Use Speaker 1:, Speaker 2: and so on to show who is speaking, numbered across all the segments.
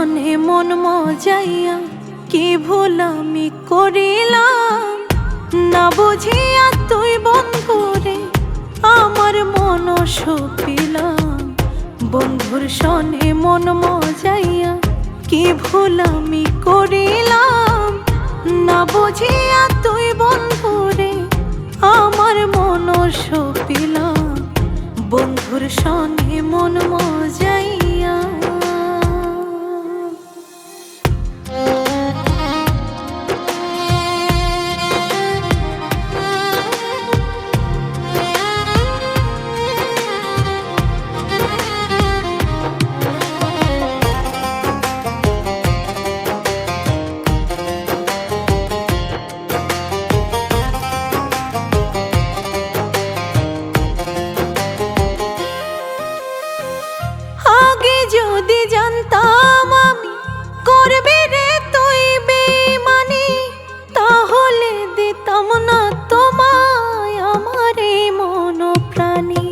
Speaker 1: সনে মন মজাইয়া কি ভুল আমি করিলাম, না বুঝিয়া তুই বন্ধুরে আমার মন সপিলাম। বন্ধুর সনে মন মজাইয়া কি ভুল আমি করিলাম, না বুঝিয়া তুই বন্ধুরে আমার মন সপিলাম। বন্ধুর সনে মন মজাইয়া। যদি জানতাম আমি করবি রে তুই বেঈমানি, তাহলে দিতাম না তোমায় আমার এই মন প্রাণী।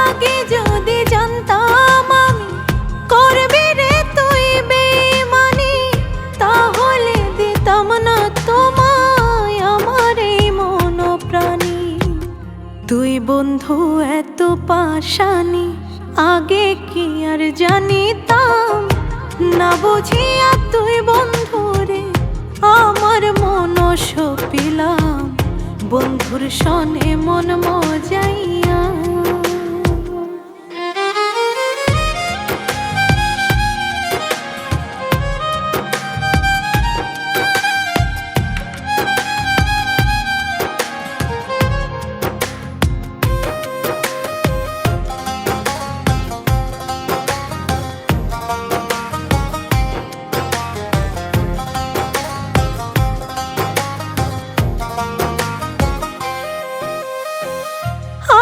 Speaker 1: আগে যদি জানতাম আমি করবি রে তুই বেঈমানি, তাহলে দিতাম না তোমায় আমার এই মন প্রাণী। তুই বন্ধু এত পাশানি আগে কি আর জানিতাম, না বুঝিয়া তুই বন্ধুরে আমার মন সপিলাম। বন্ধুর সনে মন মজাইয়া।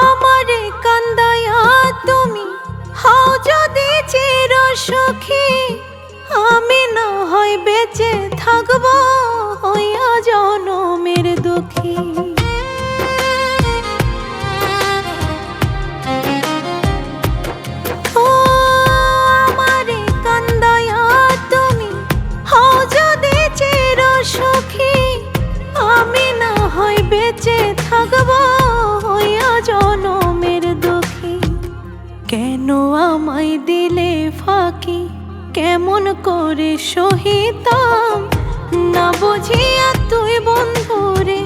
Speaker 1: আমারে কান্দায়া তুমি হও যদি চির সুখী, আমি না হয় বেঁচে থাকব হইয়া জনমের দুঃখী। ও আমারে কান্দায়া তুমি হও যদি চির সুখী, আমি না হয় বেঁচে থাকব হইয়া জনমের দুঃখী। কেন আমায় দিলে ফাঁকি, কেমন করে সহিতাম, না বুঝিয়া তুই বন্ধুরে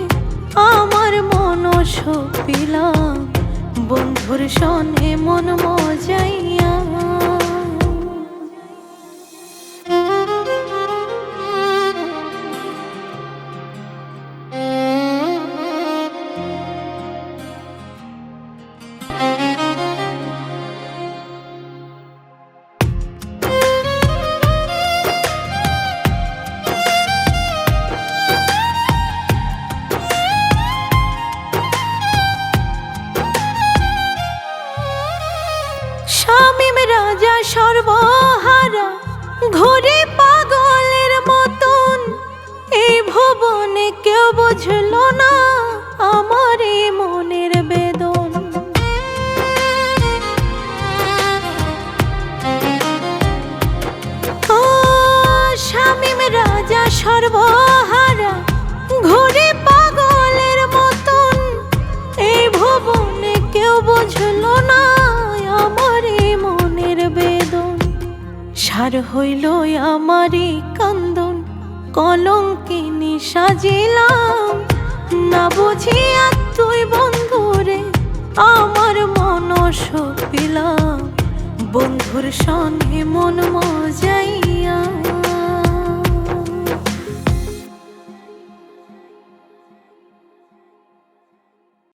Speaker 1: আমার মন সপিলাম। বন্ধুর সনে মন মজাইয়া। শামীম রাজা সর্বহারা ঘুরে পাগলের মতন, এই ভুবনে কেউ বুঝলো না আমার এই মনের বেদন। ও শামীম রাজা সর্বহারা ঘুরে পাগলের মতন, এই ভুবনে কেউ বুঝলো না আমার এই মনের বেদন। সার হইল আমারই কান্দন, কলঙ্কিনী সাজিলাম, না বুঝিয়া তুই বন্ধুরে আমার মন সপিলাম। বন্ধুর সনে মন মজাইয়া।